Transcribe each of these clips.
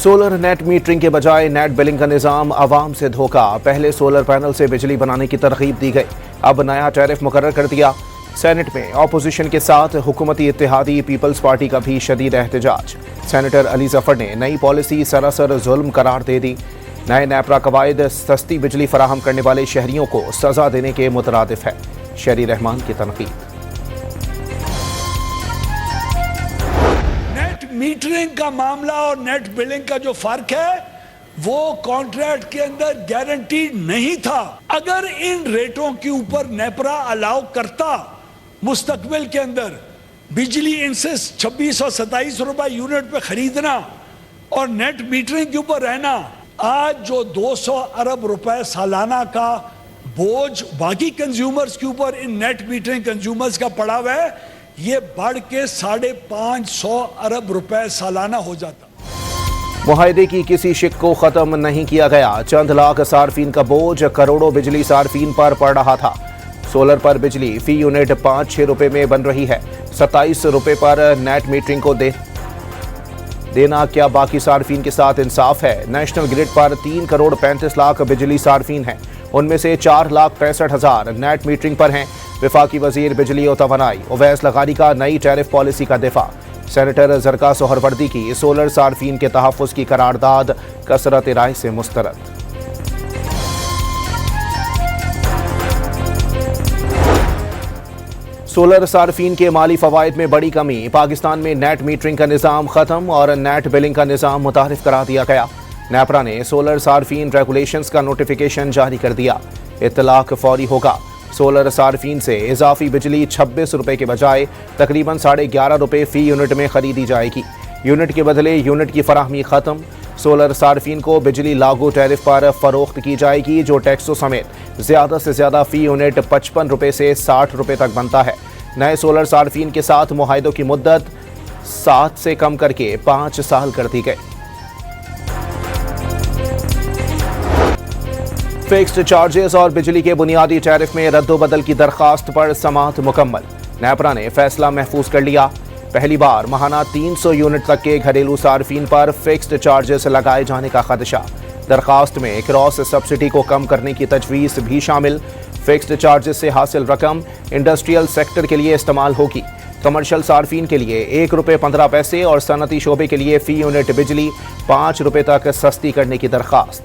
Solar net metering के बजाय net billing का निज़ाम आवाम से धोखा। पहले सोलर पैनल से बिजली बनाने की तरगीब दी गई, अब नया टैरिफ मुकर्रर कर दिया। सेनेट में अपोजिशन के साथ हुकूमती इत्तेहादी पीपल्स पार्टी का भी शदीद एहतजाज। सेनेटर अली जफर ने नई पॉलिसी सरासर जुल्म करार दे दी। नए नेपरा कवायद सस्ती बिजली फराहम करने वाले शहरियों को सजा देने के मुतरादिफ है। शहरी रहमान की तनकीद। मीटरिंग का मामला और नेट बिलिंग का जो फर्क है वो कॉन्ट्रैक्ट के अंदर गारंटीड नहीं था। अगर इन रेटों के ऊपर नेपरा अलाउ करता मुस्तकबिल के अंदर बिजली इनसे 26 और 27 रुपए यूनिट पे खरीदना और नेट मीटरिंग के ऊपर रहना, आज जो 200 अरब रुपए सालाना का बोझ बाकी कंज्यूमर्स के ऊपर इन नेट मीटरिंग कंज्यूमर्स का पड़ा हुआ है, ये बढ़ के 550 अरब रुपए सालाना हो जाता। मुआहदे की किसी शिक को खत्म नहीं किया गया। चंद लाख सार्फिन का बोझ करोड़ों बिजली सार्फिन पर पड़ रहा था। सोलर पर बिजली फी यूनिट 5-6 रुपए में बन रही है। 27 रुपए पर नेट मीटरिंग को देना क्या बाकी सार्फिन के साथ इंसाफ है? नेशनल ग्रिड पर 3 करोड़ 35 लाख बिजली सार्फिन हैं, उनमें से 4,65,000 नेट मीटरिंग पर हैं। वफाकी वजीर बिजली और तवानाई उवैस लगानी का नई टैरिफ पॉलिसी का दिफा। सेनेटर जरका सोहरवर्दी की सोलर सार्फिन के तहफ़्फ़ुज़ की करारदाद कसरत राय से मुस्तरद। सोलर सार्फिन के माली फवायद में बड़ी कमी। पाकिस्तान में नेट मीटरिंग का निज़ाम ख़त्म और नेट बिलिंग का निज़ाम मुतारिफ करा दिया गया। नेपरा ने सोलर सार्फिन रेगुलेशंस का नोटिफिकेशन जारी कर दिया। इत्तलाक फौरी होगा। सोलर सार्फिन से इजाफी बिजली 26 रुपए के बजाय तकरीबन 11.5 रुपए फी यूनिट में खरीदी जाएगी। यूनिट के बदले यूनिट की फराहमी खत्म। सोलर सार्फिन को बिजली लागू टैरिफ पर फरोख्त की जाएगी, जो टैक्सों समेत ज़्यादा से ज़्यादा फी यूनिट 55 रुपए से 60 रुपए तक बनता है। नए सोलर सार्फिन के साथ मुआहदों की मुद्दत 7 से कम करके 5 साल कर दी गई। फिक्स्ड चार्जेस और बिजली के बुनियादी टैरिफ में रद्दोबदल की दरखास्त पर समाअत मुकम्मल। नेपरा ने फैसला महफूज कर लिया। पहली बार माहाना 300 यूनिट तक के घरेलू सार्फिन पर फिक्स्ड चार्जेस लगाए जाने का खदशा। दरखास्त में क्रॉस सब्सिडी को कम करने की तजवीज़ भी शामिल। फिक्स्ड चार्जेस से हासिल रकम इंडस्ट्रियल सेक्टर के लिए इस्तेमाल होगी। कमर्शियल सार्फिन के लिए 1 रुपये 15 पैसे और सनती शोबे के लिए फी यूनिट बिजली 5 रुपये तक सस्ती करने की दरखास्त।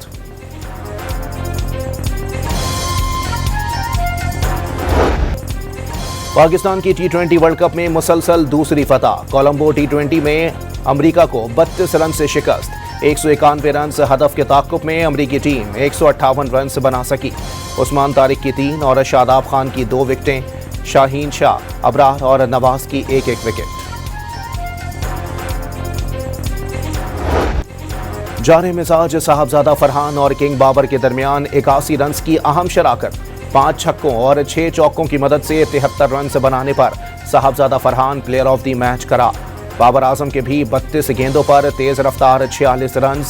पाकिस्तान की T20 वर्ल्ड कप में मुसलसल दूसरी फतह। कोलंबो T20 में अमरीका को 32 रन से शिकस्त। 191 रन हदफ के ताक़ुब में अमरीकी टीम 158 रन बना सकी। उस्मान तारिक की 3 और शादाब खान की 2 विकेटें। शाहीन शाह, अबरार और नवाज की 1-1 विकेट। जारे मिजाज साहबजादा फरहान और किंग बाबर के दरमियान 81 रन की अहम शराकत। 5 छक्कों और 6 चौकों की मदद से 73 रन बनाने पर Sahibzada Farhan player of the match करार। बाबर आजम के भी 32 गेंदों पर तेज रफ्तार 46 रन।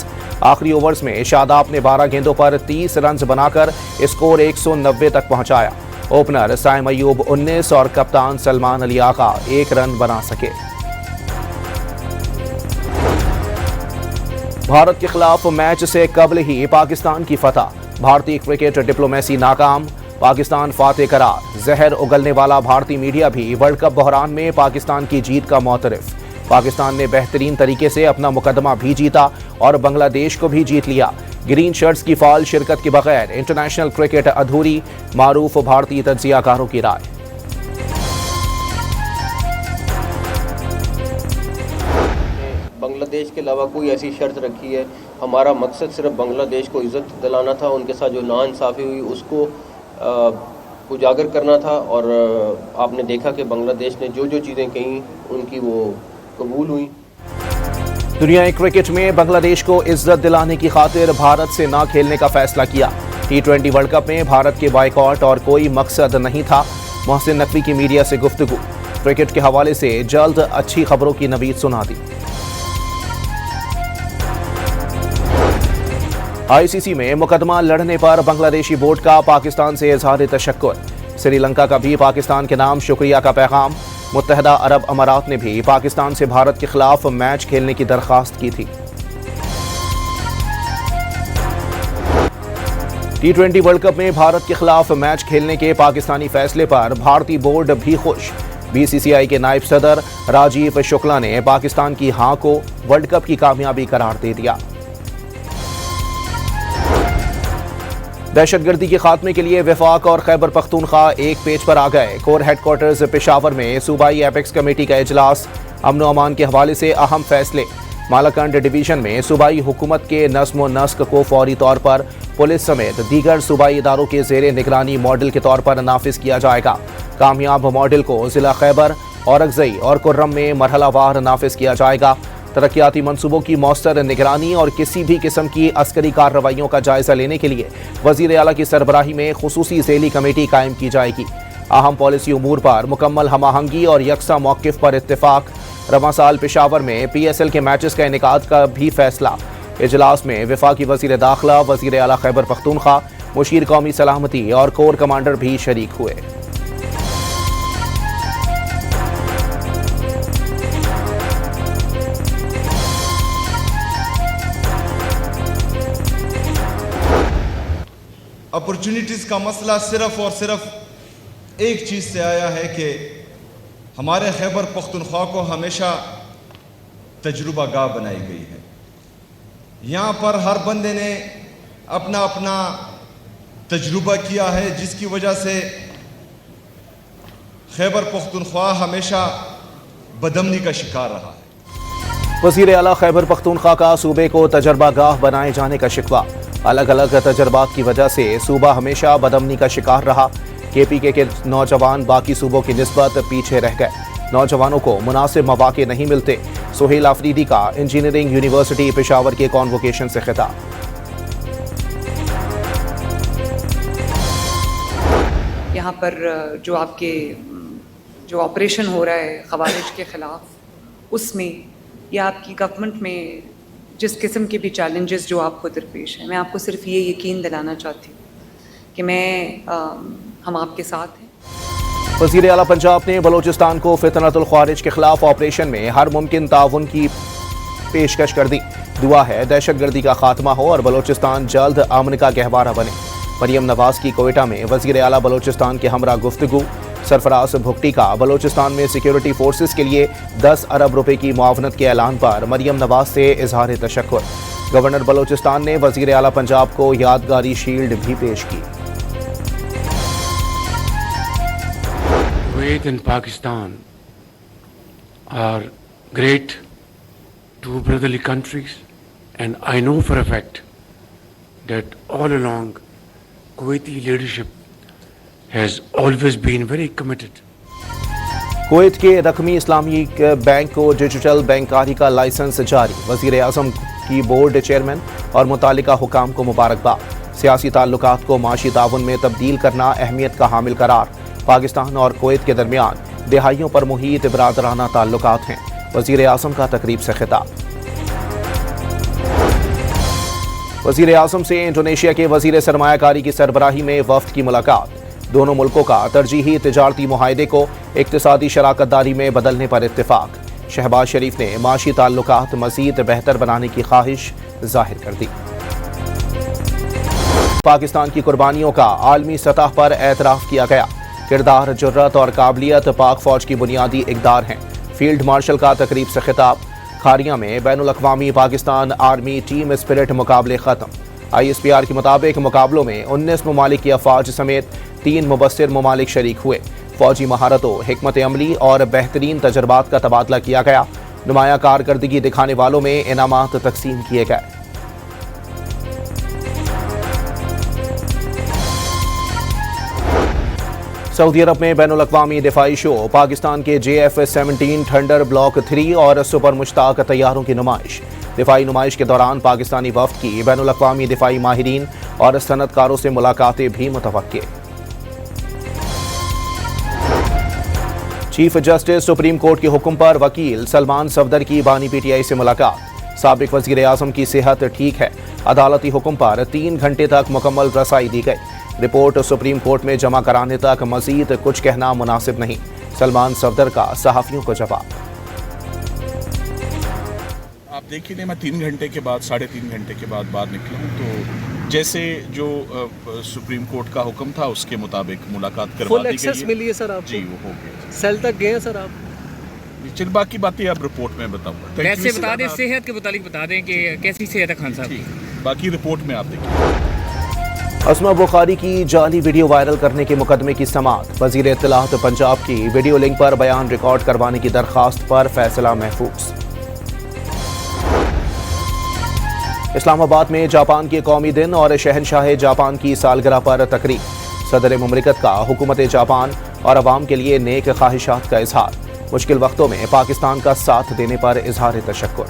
आखिरी ओवर्स में शादाब ने 12 गेंदों पर 30 रन बनाकर स्कोर 190 तक पहुंचाया। ओपनर साइम अयूब 19 और कप्तान सलमान अली आगा 1 रन बना सके। भारत के खिलाफ मैच से कबल ही पाकिस्तान की फतह। भारतीय क्रिकेट डिप्लोमेसी नाकाम, पाकिस्तान फातेह करार। जहर उगलने वाला भारतीय मीडिया भी वर्ल्ड कप बहरान में पाकिस्तान की जीत का मोतरफ। पाकिस्तान ने बेहतरीन तरीके से अपना मुकदमा भी जीता और बांग्लादेश को भी जीत लिया। ग्रीन शर्ट्स की फाल शिरकत के बगैर इंटरनेशनल क्रिकेट अधूरी, मारूफ भारतीय तज्जियाकारों की राय। बांग्लादेश के अलावा कोई ऐसी शर्त रखी है? हमारा मकसद सिर्फ बांग्लादेश को इज़्ज़त दिलाना था, उनके साथ जो नाइंसाफ़ी हुई उसको उजागर करना था। और आपने देखा कि बांग्लादेश ने जो जो चीज़ें कहीं उनकी वो कबूल हुई। दुनियाई क्रिकेट में बांग्लादेश को इज्जत दिलाने की खातिर भारत से ना खेलने का फैसला किया। T20 वर्ल्ड कप में भारत के बायकॉट और कोई मकसद नहीं था। मोहसिन नकवी की मीडिया से गुफ्तगू। क्रिकेट के हवाले से जल्द अच्छी खबरों की नवीद सुना दी। ICC में मुकदमा लड़ने पर बांग्लादेशी बोर्ड का पाकिस्तान से इजहार तशक्कुर। श्रीलंका का भी पाकिस्तान के नाम शुक्रिया का पैगाम। मुत्तहदा अरब अमारात ने भी पाकिस्तान से भारत के खिलाफ मैच खेलने की दरख्वास्त की थी। T20 वर्ल्ड कप में भारत के खिलाफ मैच खेलने के पाकिस्तानी फैसले पर भारतीय बोर्ड भी खुश। BCCI के नायब सदर राजीव शुक्ला ने पाकिस्तान की हां को वर्ल्ड कप की कामयाबी करार दे दिया। दहशतगर्दी के खात्मे के लिए वफाक और खैबर पख्तूनख्वा एक पेज पर आ गए। कोर हेडक्वार्टर्स पेशावर में सूबाई एपेक्स कमेटी का इजलास, अमन व अमान के हवाले से अहम फैसले। मालाकंड डिवीजन में सूबाई हुकूमत के नज़्म व नस्क को फौरी तौर पर पुलिस समेत दीगर सूबाई इदारों के ज़ेरे निगरानी मॉडल के तौर पर नाफिज किया जाएगा। कामयाब मॉडल को ज़िला खैबर, औरकज़ई और कुर्रम में मरहलावार नाफिज किया जाएगा। तरक्याती मंसूबों की मौसर निगरानी और किसी भी किस्म की अस्करी कार्रवाइयों का जायजा लेने के लिए वज़ीर आला की सरबराही में खुसूसी ज़ेली कमेटी कायम की जाएगी। अहम पॉलिसी उमूर पर मुकम्मल हमाहंगी और यकसा मौक़िफ़ पर इत्तेफाक। रवां साल पेशावर में PSL के मैचेस का इनेकाद का भी फैसला। इजलास में वफाकी वज़ीर दाखिला, वज़ीर आला खैबर पख्तूनख्वा, मुशीर कौमी सलामती और कोर कमांडर भी शरीक हुए। अपॉर्चुनिटीज़ का मसला सिर्फ और सिर्फ एक चीज़ से आया है कि हमारे खैबर पख्तूनख्वा को हमेशा तजुर्बा गाह बनाई गई है। यहाँ पर हर बंदे ने अपना अपना तजुर्बा किया है, जिसकी वजह से खैबर पख्तूनख्वा हमेशा बदअमनी का शिकार रहा है। वज़ीर आला खैबर पख्तूनख्वा का सूबे को तजर्बा गाह बनाए जाने का शिकवा। अलग अलग तजर्बात की वजह से सूबा हमेशा बदअमनी का शिकार रहा। KPK के नौजवान बाकी सूबों की निस्बत पीछे रह गए। नौजवानों को मुनासिब मौके नहीं मिलते। सुहेल आफरीदी का इंजीनियरिंग यूनिवर्सिटी पेशावर के कॉन्वोकेशन से खिताब। यहाँ पर जो ऑपरेशन हो रहा है खवारिज के ख़िलाफ़, उसमें या आपकी गवर्नमेंट में जिस किस्म के भी चैलेंजेस जो आपको दरपेश हैं, मैं आपको सिर्फ ये यकीन दिलाना चाहती हूँ कि हम आपके साथ हैं। वज़ीर आला पंजाब ने बलोचिस्तान को फितनतुल ख्वारिज के खिलाफ ऑपरेशन में हर मुमकिन ताउन की पेशकश कर दी। दुआ है दहशतगर्दी का खात्मा हो और बलोचिस्तान जल्द अमन का गहवारा बने। मरियम नवाज की कोयटा में वज़ीर आला बलोचिस्तान के हमरा गुफ्तगू। सरफराज भुगटी का बलोचिस्तान में सिक्योरिटी फोर्सेस के लिए 10 अरब रुपए की मुआवनत के ऐलान पर मरियम नवाज से इजहार तशक्कुर। गवर्नर बलोचिस्तान ने वज़ीर आला पंजाब को यादगारी शील्ड भी पेश की। Kuwait and Pakistan are great two brotherly countries, and I know for a fact that all along Kuwaiti leadership has always been very committed. Kuwait के रकमी इस्लामिक बैंक को डिजिटल बैंकारी का लाइसेंस जारी। वज़ीर आज़म की बोर्ड चेयरमैन और मुतालिका हुकाम को मुबारकबाद। सियासी ताल्लुकात को माशी ताउन में तब्दील करना अहमियत का हामिल करार। पाकिस्तान और कुवैत के दरमियान दिहाइयों पर मुहीत बरादराना ताल्लुकात हैं। वज़ीर आज़म का तकरीब से खिताब। वज़ीर आज़म से इंडोनेशिया के वज़ीर सरमायाकारी की सरबराही में वफ़द की मुलाकात। दोनों मुल्कों का तरजीही तिजारती मुआहदे को इक्तिसादी शराकतदारी में बदलने पर इत्तेफाक। शहबाज शरीफ ने माशी ताल्लुकात मज़ीद बेहतर बनाने की ख्वाहिश जाहिर कर दी। पाकिस्तान की कुर्बानियों का आलमी सतह पर एतराफ़ किया गया। किरदार, जुर्रत और काबिलियत पाक फौज की बुनियादी इक़दार हैं। फील्ड मार्शल का तकरीब से खिताब। खारिया में बैनुल-अक़वामी पाकिस्तान आर्मी टीम स्पिरिट मुकाबले ख़त्म। ISPR के मुताबिक मुकाबलों में 19 ममालिक की अफवाज समेत 3 मुबस्सिर ममालिक शरीक हुए। फौजी महारतों, हिकमत अमली और बेहतरीन तजर्बात का तबादला किया गया। नुमाया कारकर्दगी दिखाने वालों में इनामात तकसीम किए गए। सऊदी अरब में बैनुल-अक़वामी दिफाई शो। पाकिस्तान के JF-17 थंडर ब्लॉक 3 और सुपर मुश्ताक तैयारों की नुमाइश। दिफाई नुमाइश के दौरान पाकिस्तानी वफ़द की बैनुल-अक़वामी दिफाई माहिरीन और सनतकारों से मुलाकातें भी मुतवक्के। चीफ जस्टिस सुप्रीम कोर्ट के हुक्म पर वकील सलमान सफदर की बानी PTI से मुलाकात। साबिक वज़ीर आज़म की सेहत ठीक है। अदालती हुक्म पर 3 घंटे तक मुकम्मल रसाई दी गई। रिपोर्ट सुप्रीम कोर्ट में जमा कराने तक मजीद कुछ कहना मुनासिब नहीं। सलमान सफदर का सहाफ़ियों को जवाब। आप देखिए, मैं 3 घंटे के बाद, 3.5 घंटे के बाद बाहर निकला हूँ, तो जैसे जो सुप्रीम कोर्ट का हुक्म था उसके मुताबिक मुलाकात करवा फुल दी एक्सेस गई है। मिली है सर आपको? जी वो हो गया। सेल तक गए हैं सर आप? चल बाकी बातें आप रिपोर्ट में बताऊंगा। वैसे बता दें, सेहत के मुतालिक बता दें कि कैसी सेहत है खान साहब की? बाकी रिपोर्ट में आप देखिए। अस्मा बुखारी की जाली वीडियो वायरल करने के मुकदमे की समाअत। वजीर इत्तलात पंजाब की वीडियो लिंक पर बयान रिकॉर्ड करवाने की दरखास्त पर फैसला महफूज। इस्लामाबाद में जापान के कौमी दिन और शहनशाह जापान की सालगिरह पर तकरीब। सदर मुमलिकत का हुकूमत जापान और अवाम के लिए नेक ख्वाहिशात का इजहार। मुश्किल वक्तों में पाकिस्तान का साथ देने पर इजहार तशक्कुर।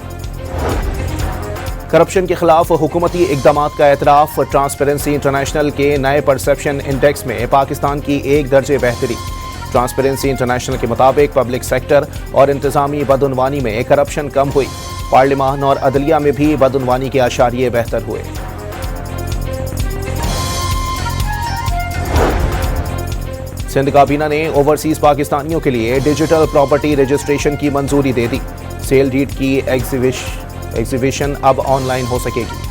करप्शन के खिलाफ हुकूमती इकदामात का एतराफ। ट्रांसपेरेंसी इंटरनेशनल के नए परसेप्शन इंडेक्स में पाकिस्तान की 1 दर्जे बेहतरी। ट्रांसपेरेंसी इंटरनेशनल के मुताबिक पब्लिक सेक्टर और इंतजामी बदउनवानी में करप्शन कम हुई। पार्लिमान और अदलिया में भी बदउनवानी के आशारिये बेहतर हुए। सिंध काबीना ने ओवरसीज पाकिस्तानियों के लिए डिजिटल प्रॉपर्टी रजिस्ट्रेशन की मंजूरी दे दी। सेल डीड की एग्जीबिशन अब ऑनलाइन हो सकेगी।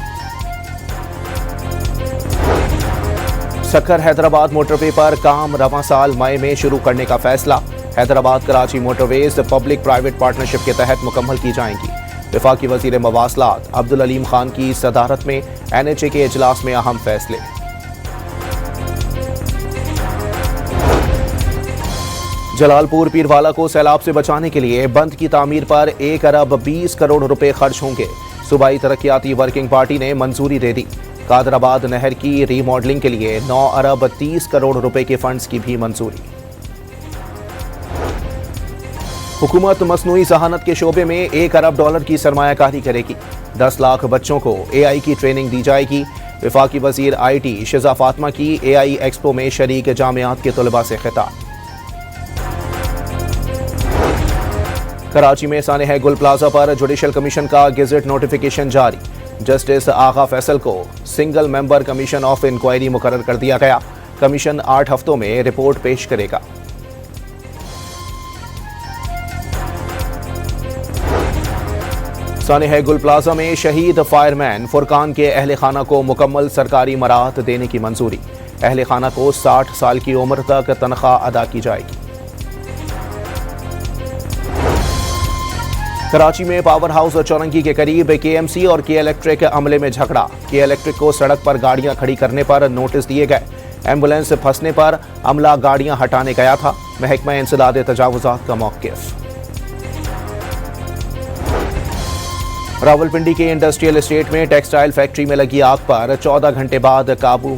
सक्कर हैदराबाद मोटरवे पर काम रवां साल मई में शुरू करने का फैसला। Hyderabad Karachi motorways public private partnership के तहत मुकम्मल की जाएंगी। वफाकी वजीर मवासलात अब्दुल अलीम खान की सदारत में NHA के इजलास में अहम फैसले। जलालपुर पीरवाला को सैलाब से बचाने के लिए बंद की तामीर पर 1 अरब 20 करोड़ रुपए खर्च होंगे। सूबाई तरक्याती वर्किंग पार्टी ने मंजूरी दे दी। कादराबाद नहर की रीमॉडलिंग के लिए 9 अरब 30 करोड़ रुपए के फंड्स की भी मंजूरी। हुकूमत मसनूई जहानत के शोबे में 1 अरब डॉलर की सरमायाकारी करेगी। 10 लाख बच्चों को AI की ट्रेनिंग दी जाएगी। वफाकी वजीर IT शिजा फातिमा की AI एक्सपो में शरीक जामियात के तलबा से खिताब। कराची में सानेह गुल प्लाजा पर जुडिशल कमीशन का गेजेट नोटिफिकेशन जारी। जस्टिस आगा फैसल को single member commission of inquiry मुकर्रर कर दिया गया। कमीशन 8 हफ्तों में रिपोर्ट पेश करेगा। सानेह गुल प्लाजा में शहीद फायरमैन फुरकान के अहले खाना को मुकम्मल सरकारी मराहत देने की मंजूरी। अहले खाना को 60 साल की उम्र तक तनख्वाह अदा की जाएगी। कराची में पावर हाउस चौरंगी के करीब KMC और K इलेक्ट्रिक अमले में झगड़ा। K इलेक्ट्रिक को सड़क पर गाड़ियां खड़ी करने पर नोटिस दिए गए। एम्बुलेंस फंसने पर अमला गाड़ियां हटाने गया था। महकमा इंसदाद तजावुजात का मौक़िफ़। रावलपिंडी के इंडस्ट्रियल एस्टेट में टेक्सटाइल फैक्ट्री में लगी आग पर 14 घंटे बाद काबू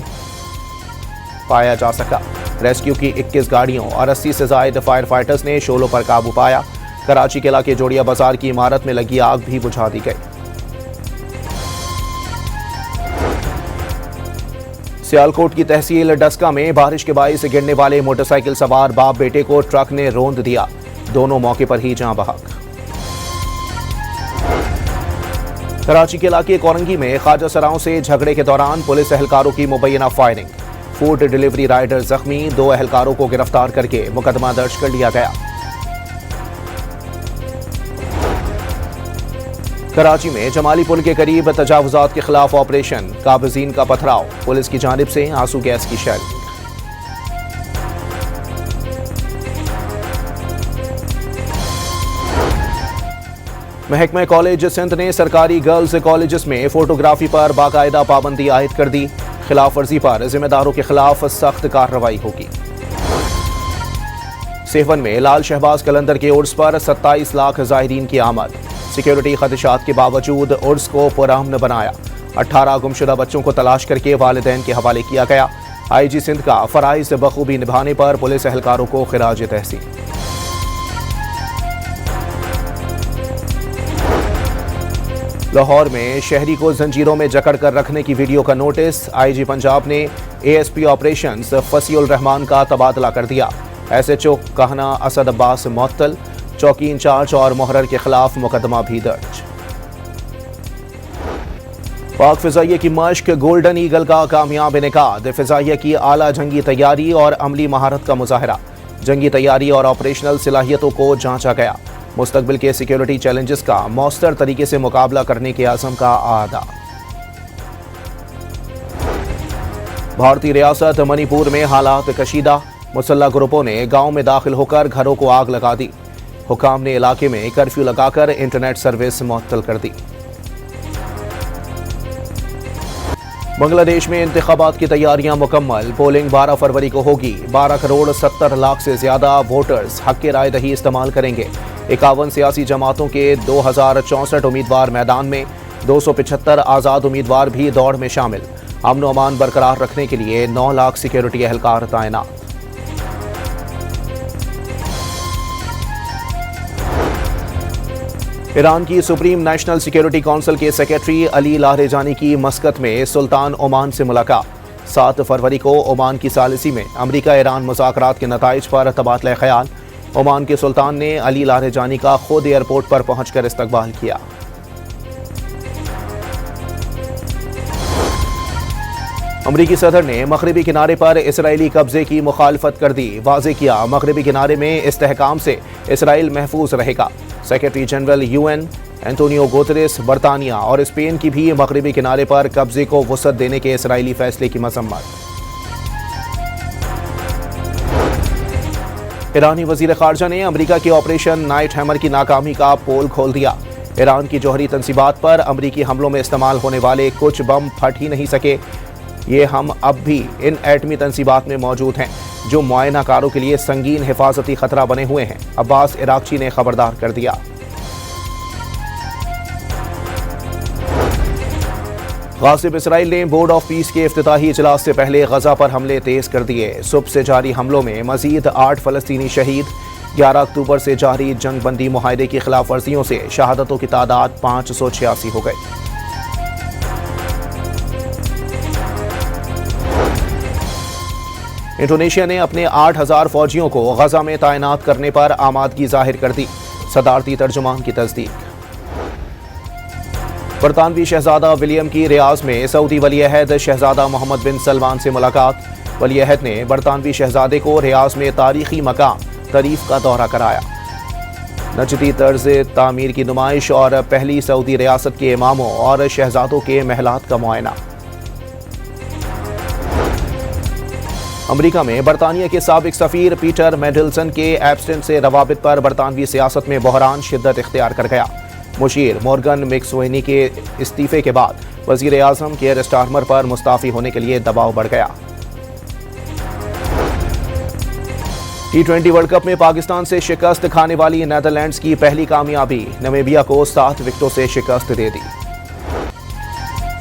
पाया जा सका। रेस्क्यू की 21 गाड़ियों और 80 से ज्यादा फायर फाइटर्स ने शोलों पर काबू पाया। कराची के इलाके जोड़िया बाजार की इमारत में लगी आग भी बुझा दी गई। सियालकोट की तहसील डस्का में बारिश के बाइस गिरने वाले मोटरसाइकिल सवार बाप बेटे को ट्रक ने रौंद दिया। दोनों मौके पर ही जान बहक। कराची के इलाके कोरंगी में ख्वाजा सराओं से झगड़े के दौरान पुलिस एहलकारों की मुबैना फायरिंग। फूड डिलीवरी राइडर जख्मी। 2 एहलकारों को गिरफ्तार करके मुकदमा दर्ज कर लिया गया। कराची में जमाली पुल के करीब तजावुजात के खिलाफ ऑपरेशन। काबिजीन का पथराव। पुलिस की जानिब से आंसू गैस की शेलिंग। महकमा कॉलेज सिंध ने सरकारी गर्ल्स कॉलेजेस में फोटोग्राफी पर बाकायदा पाबंदी आयद कर दी। खिलाफ वर्जी पर जिम्मेदारों के खिलाफ सख्त कार्रवाई होगी। सेवन में लाल शहबाज कलंदर के उर्स पर 27 लाख ज़ाहिरीन की आमद। सिक्योरिटी खदशात के बावजूद उर्स को पुरअमन बनाया। 18 गुमशुदा बच्चों को तलाश करके वालिदैन के हवाले किया गया। IG सिंध का फराइज बखूबी निभाने पर पुलिस एहलकारों को खिराज तहसीन। लाहौर में शहरी को जंजीरों में जकड़ कर रखने की वीडियो का नोटिस। IG पंजाब ने ASP ऑपरेशंस फसीउल रहमान का तबादला कर दिया। SHO कहना असद अब्बास मुअत्तल। चौकी इंचार्ज और मुहर्रर के खिलाफ मुकदमा भी दर्ज। पाक फिजाइये की मश्क। गोल्डन ईगल का कामयाब इनेकाद। फिजाइये की आला जंगी तैयारी और अमली महारत का मुजाहरा। जंगी तैयारी और ऑपरेशनल सलाहियतों को जांचा गया। मुस्तकबिल के सिक्योरिटी चैलेंजेस का मौसर तरीके से मुकाबला करने के आज़म का आदा। भारतीय रियासत मणिपुर में हालात कशीदा, मुसल्लह ग्रुपों ने गांव में दाखिल होकर घरों को आग लगा दी। हुकाम ने इलाके में कर्फ्यू लगाकर इंटरनेट सर्विस मुअत्तल कर दी। बांग्लादेश में इंतखाबात की तैयारियां मुकम्मल, पोलिंग 12 फरवरी को होगी। 12 करोड़ 70 लाख से ज्यादा वोटर्स हक के राय दही इस्तेमाल करेंगे। 51 सियासी जमातों के 2064 उम्मीदवार मैदान में, 275 आज़ाद उम्मीदवार भी दौड़ में शामिल। अमन और अमान बरकरार रखने के लिए 9 लाख सिक्योरिटी एहलकार तैनात। ईरान की सुप्रीम नेशनल सिक्योरिटी काउंसिल के सेक्रेटरी अली लाहरेजानी की मस्कत में सुल्तान ओमान से मुलाकात। 7 फरवरी को ओमान की सालिसी में अमरीका ईरान मुज़ाकरात के नताइज पर तबादला ख्याल। ओमान के सुल्तान ने अली लाहरेजानी का खुद एयरपोर्ट पर पहुंचकर इस्तकबाल किया। अमरीकी सदर ने मगरिबी किनारे पर इसराइली कब्जे की मुखालफत कर दी। वाज़ेह किया, मगरिबी किनारे में इस्तेहकाम से इसराइल महफूज रहेगा। Secretary general UN Antonio Guterres बरतानिया और स्पेन की भी मगरिबी किनारे पर कब्जे को वुसअत देने के इसराइली फैसले की मजम्मत। ईरानी वजीर खारजा ने अमरीका के ऑपरेशन नाइट हैमर की नाकामी का पोल खोल दिया। ईरान की जौहरी तंसीबात पर अमरीकी हमलों में इस्तेमाल होने वाले कुछ बम फट ही नहीं सके। ये हम अब भी इन एटमी तंसीबात में मौजूद हैं जो मुआयना कारों के लिए संगीन हिफाजती खतरा बने हुए हैं, अब्बास इराक्ची ने खबरदार कर दिया। गासिब इसराइल ने बोर्ड ऑफ पीस के इफ्तिताही इजलास से पहले गजा पर हमले तेज कर दिए। सुबह से जारी हमलों में मजीद 8 फलस्तीनी शहीद। 11 अक्टूबर से जारी जंगबंदी मुआहदे की खिलाफ वर्जियों से शहादतों की तादाद 586 हो गई। इंडोनेशिया ने अपने 8000 फौजियों को गजा में तैनात करने पर आमादगी जाहिर कर दी। सदारती तर्जुमान की तस्दीक। बरतानवी शहजादा विलियम की रियाज में सऊदी वली-ए-अहद शहजादा मोहम्मद बिन सलमान से मुलाकात। वली-ए-अहद ने बरतानवी शहजादे को रियाज में तारीखी मकाम तरीफ का दौरा कराया। नजदी तर्ज तामीर की नुमाइश और पहली सऊदी रियासत के इमामों और शहजादों के महलात का मुआयना। अमरीका में बरतानिया के साबिक सफीर पीटर मेंडलसन के एब्सेंट से रवाबित पर बरतानवी सियासत में बहरान शिद्दत इख्तियार कर गया। मुशीर मॉर्गन मैक्सवेनी के इस्तीफे के बाद वजीर आजम केयर स्टारमर पर मुस्ताफी होने के लिए दबाव बढ़ गया। T20 वर्ल्ड कप में पाकिस्तान से शिकस्त खाने वाली नीदरलैंड्स की पहली कामयाबी, नमीबिया को 7 विकेटों से शिकस्त दे दी।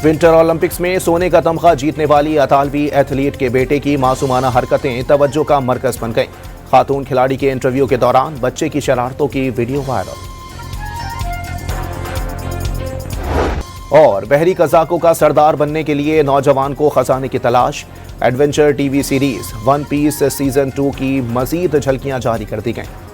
विंटर ओलंपिक्स में सोने का तमगा जीतने वाली अतालवी एथलीट के बेटे की मासूमाना हरकतें तवज्जो का मरकज बन गईं। खातून खिलाड़ी के इंटरव्यू के दौरान बच्चे की शरारतों की वीडियो वायरल। और बहरी कज़ाकों का सरदार बनने के लिए नौजवान को खजाने की तलाश। Adventure TV series one piece season 2 की मजीद झलकियां जारी कर दी गईं।